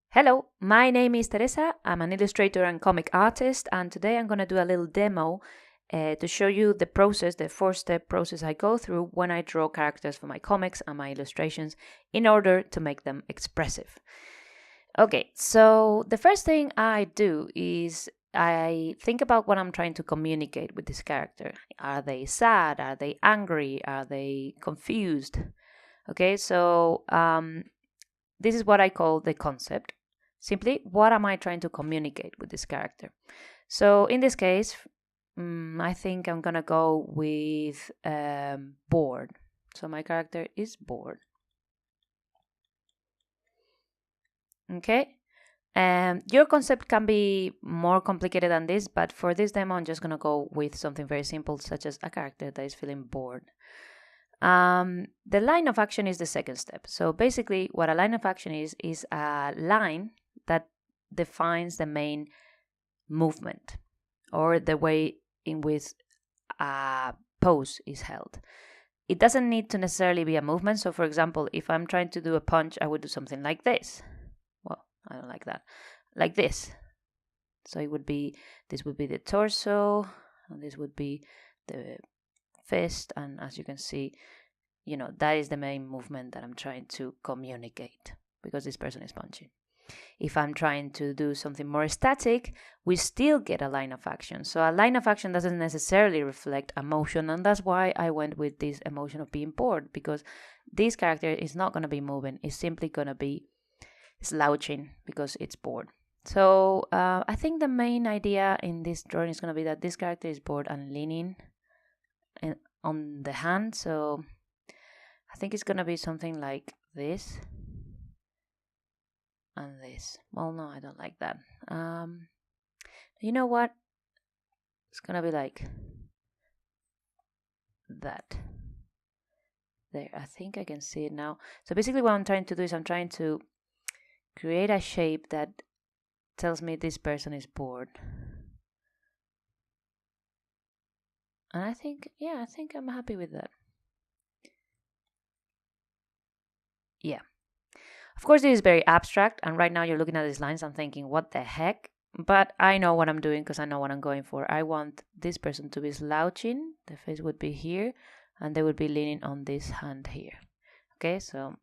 Hello, my name is Teresa. I'm an illustrator and comic artist, and today I'm going to do a little demo to show you the process, the four-step process I go through when I draw characters for my comics and my illustrations in order to make them expressive. Okay, so the first thing I do is I think about what I'm trying to communicate with this character. Are they sad? Are they angry? Are they confused? Okay, so this is what I call the concept. Simply, what am I trying to communicate with this character? So in this case, I think I'm gonna go with bored. So my character is bored. Okay. Your concept can be more complicated than this, but for this demo, I'm just gonna go with something very simple, such as a character that is feeling bored. The line of action is the second step. So basically, what a line of action is a line that defines the main movement or the way in which a pose is held. It doesn't need to necessarily be a movement. So, for example, if I'm trying to do a punch, I would do something like this. Well, I don't like that. Like this. So this would be the torso, and this would be the fist, and as you can see, that is the main movement that I'm trying to communicate because this person is punching. If I'm trying to do something more static, we still get a line of action. So a line of action doesn't necessarily reflect emotion, and that's why I went with this emotion of being bored, because this character is not going to be moving. It's simply going to be slouching because it's bored. So I think the main idea in this drawing is going to be that this character is bored and leaning on the hand. So I think it's going to be something like this and this. Well, no, I don't like that. You know what? It's going to be like that. There, I think I can see it now. So basically what I'm trying to do is I'm trying to create a shape that tells me this person is bored. And I think I'm happy with that. Yeah. Of course, this is very abstract, and right now you're looking at these lines and thinking, what the heck? But I know what I'm doing because I know what I'm going for. I want this person to be slouching. The face would be here, and they would be leaning on this hand here. Okay,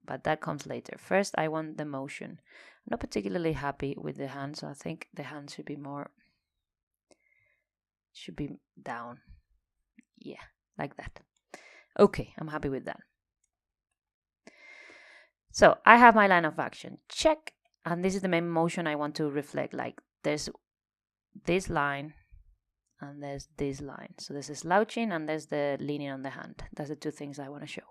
but that comes later. First, I want the motion. I'm not particularly happy with the hand, so I think the hand should be down. Yeah, like that. Okay, I'm happy with that. So I have my line of action. Check. And this is the main motion I want to reflect. Like there's this line and there's this line. So there's a slouching and there's the leaning on the hand. That's the two things I want to show.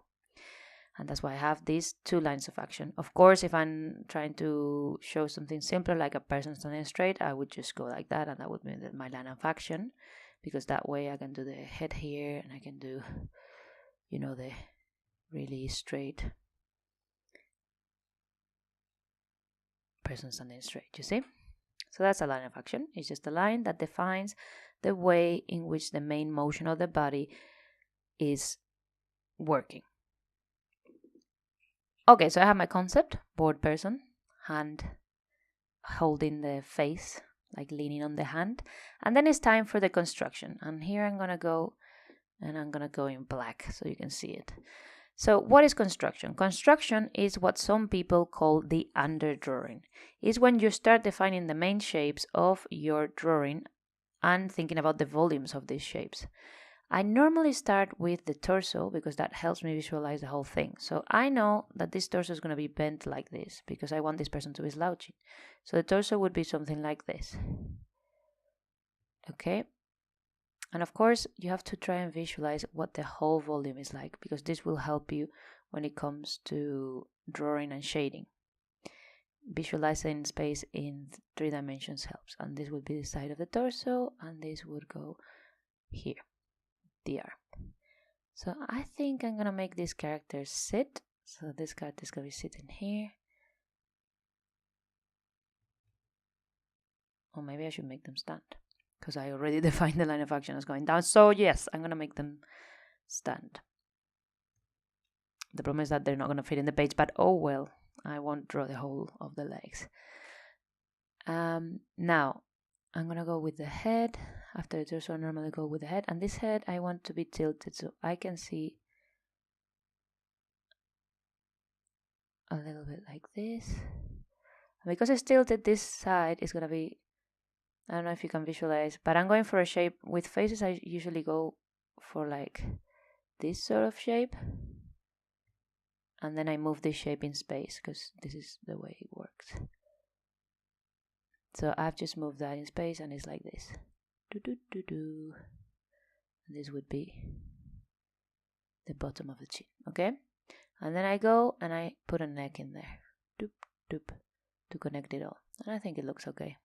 And that's why I have these two lines of action. Of course, if I'm trying to show something simpler, like a person standing straight, I would just go like that, and that would be my line of action, because that way I can do the head here, and I can do, the really straight person standing straight, you see? So that's a line of action. It's just a line that defines the way in which the main motion of the body is working. Okay, so I have my concept, bored person, hand holding the face, like leaning on the hand. And then it's time for the construction. And here I'm going to go in black so you can see it. So what is construction? Construction is what some people call the underdrawing. It's when you start defining the main shapes of your drawing and thinking about the volumes of these shapes. I normally start with the torso because that helps me visualize the whole thing. So I know that this torso is going to be bent like this because I want this person to be slouching. So the torso would be something like this. Okay? And of course, you have to try and visualize what the whole volume is like, because this will help you when it comes to drawing and shading. Visualizing space in 3 dimensions helps. And this would be the side of the torso, and this would go here, the arm. So I think I'm going to make this character sit. So this character is going to be sitting here. Or maybe I should make them stand, because I already defined the line of action as going down. So yes, I'm going to make them stand. The problem is that they're not going to fit in the page, but oh well, I won't draw the whole of the legs. Now, I'm going to go with the head. After the torso, I normally go with the head. And this head, I want to be tilted so I can see a little bit like this. And because it's tilted, this side is going to be, I don't know if you can visualize, but I'm going for a shape. With faces, I usually go for like this sort of shape. And then I move this shape in space because this is the way it works. So I've just moved that in space and it's like this. And this would be the bottom of the chin, okay? And then I go and I put a neck in there. Doop, doop, to connect it all. And I think it looks okay.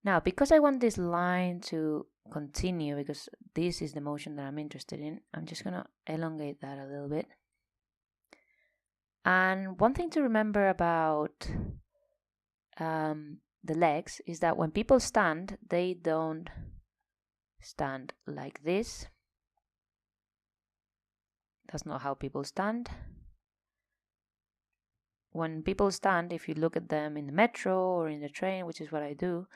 Now, because I want this line to continue, because this is the motion that I'm interested in, I'm just going to elongate that a little bit. And one thing to remember about the legs is that when people stand, they don't stand like this. That's not how people stand. When people stand, if you look at them in the metro or in the train, which is what I do,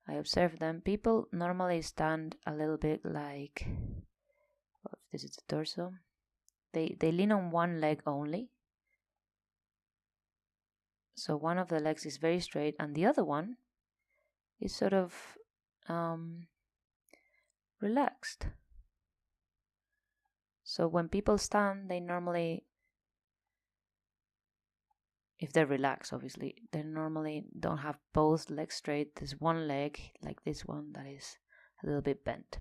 I observe them. People normally stand a little bit like, well, if this is the torso, they lean on one leg only. So one of the legs is very straight and the other one is sort of relaxed. So when people stand, they normally, if they're relaxed, obviously, they normally don't have both legs straight. There's one leg, like this one, that is a little bit bent.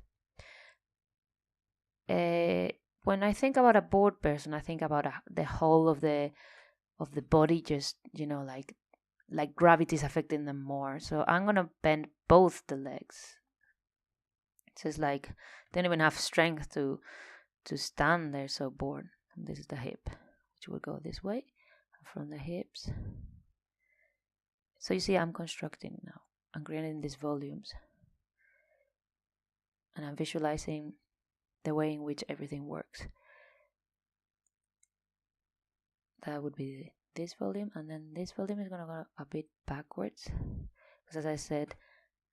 When I think about a bored person, I think about the whole of the body, just, like gravity is affecting them more. So I'm gonna bend both the legs. So it's like they don't even have strength to stand. They're so bored. And this is the hip, which will go this way from the hips. So you see, I'm constructing now. I'm creating these volumes, and I'm visualizing the way in which everything works. That would be this volume, and then this volume is gonna go a bit backwards, because as I said,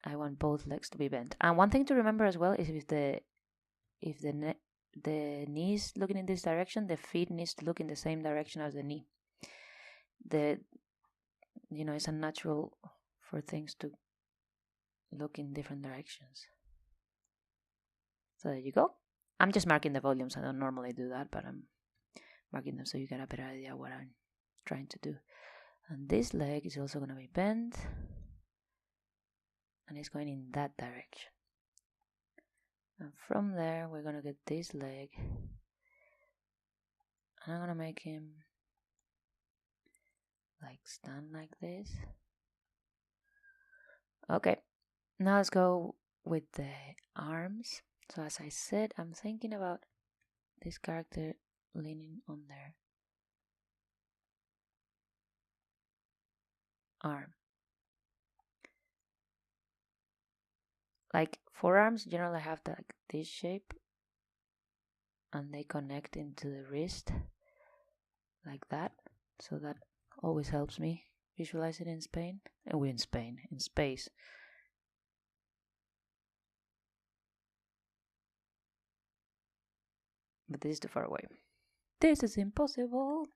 I want both legs to be bent. And one thing to remember as well is if the knee is looking in this direction, the feet needs to look in the same direction as the knee. It's unnatural for things to look in different directions. So there you go. I'm just marking the volumes. I don't normally do that, but I'm marking them so you get a better idea what I'm trying to do. And this leg is also going to be bent, and it's going in that direction. And from there, we're going to get this leg, and I'm going to make him like stand like this. Okay, now let's go with the arms. So as I said, I'm thinking about this character leaning on their arm. Like forearms generally have like this shape, and they connect into the wrist like that. So that always helps me visualize it in Spain. We're in Spain, in space. But this is too far away. This is impossible.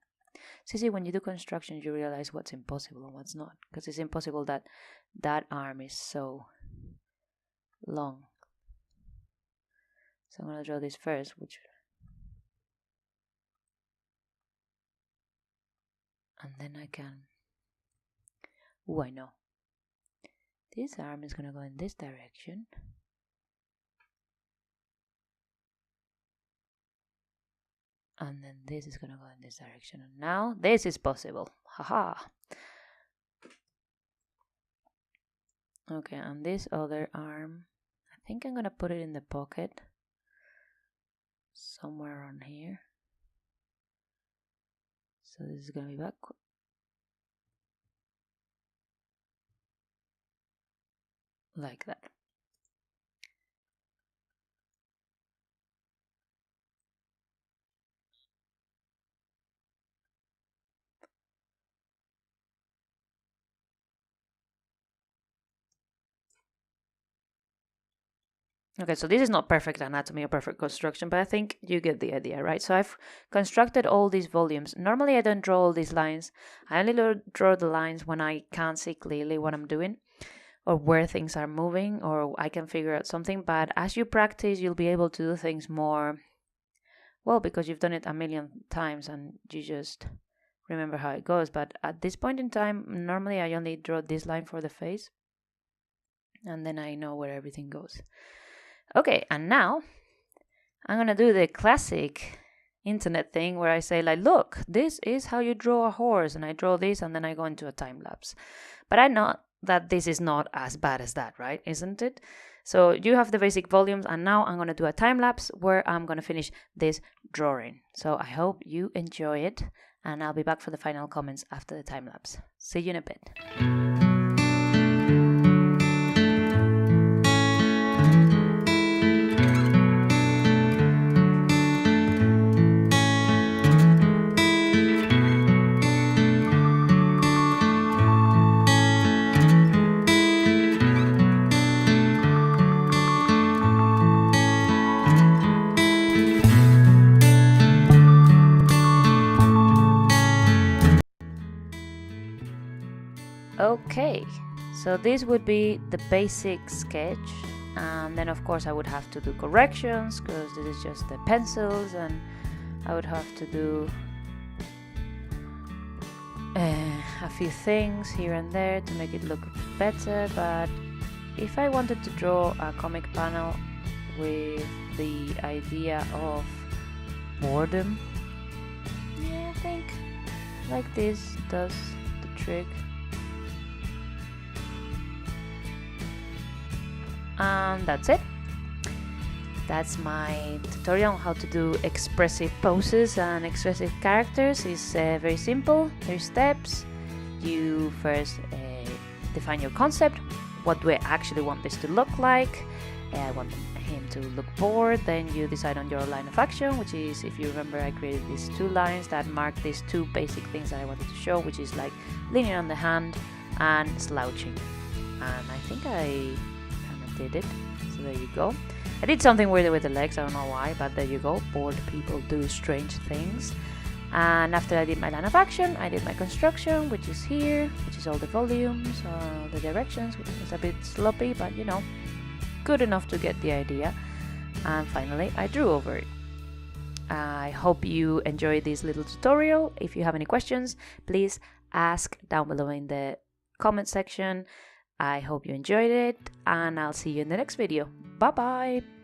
See, when you do construction, you realize what's impossible and what's not. Because it's impossible that that arm is so long. So I'm going to draw this first, and then I can... I know. This arm is going to go in this direction. And then this is going to go in this direction. And now this is possible. Haha. Okay, and this other arm, I think I'm going to put it in the pocket. Somewhere on here. So this is going to be back. Like that. Okay, so this is not perfect anatomy or perfect construction, but I think you get the idea, right? So I've constructed all these volumes. Normally I don't draw all these lines. I only draw the lines when I can't see clearly what I'm doing or where things are moving, or I can figure out something. But as you practice, you'll be able to do things more, well, because you've done it a million times and you just remember how it goes. But at this point in time, normally I only draw this line for the face, and then I know where everything goes. Okay, and now I'm gonna do the classic internet thing where I say, like, look, this is how you draw a horse, and I draw this and then I go into a time lapse. But I know that this is not as bad as that, right? Isn't it? So you have the basic volumes, and now I'm gonna do a time lapse where I'm gonna finish this drawing. So I hope you enjoy it, and I'll be back for the final comments after the time lapse. See you in a bit. Okay, so this would be the basic sketch, and then of course I would have to do corrections because this is just the pencils, and I would have to do a few things here and there to make it look better. But if I wanted to draw a comic panel with the idea of boredom, yeah, I think like this does the trick. And that's it. That's my tutorial on how to do expressive poses and expressive characters. It's very simple. 3 steps. You first define your concept. What do I actually want this to look like? I want him to look bored. Then you decide on your line of action, which is, if you remember, I created these 2 lines that mark these 2 basic things that I wanted to show, which is like leaning on the hand and slouching. And I think I did it, so there you go. I did something weird with the legs, I don't know why, but there you go. Bored people do strange things. And after I did my line of action, I did my construction, which is here, which is all the volumes, the directions, which is a bit sloppy, but you know, good enough to get the idea. And finally I drew over it. I hope you enjoyed this little tutorial. If you have any questions, please ask down below in the comment section. I hope you enjoyed it, and I'll see you in the next video. Bye bye!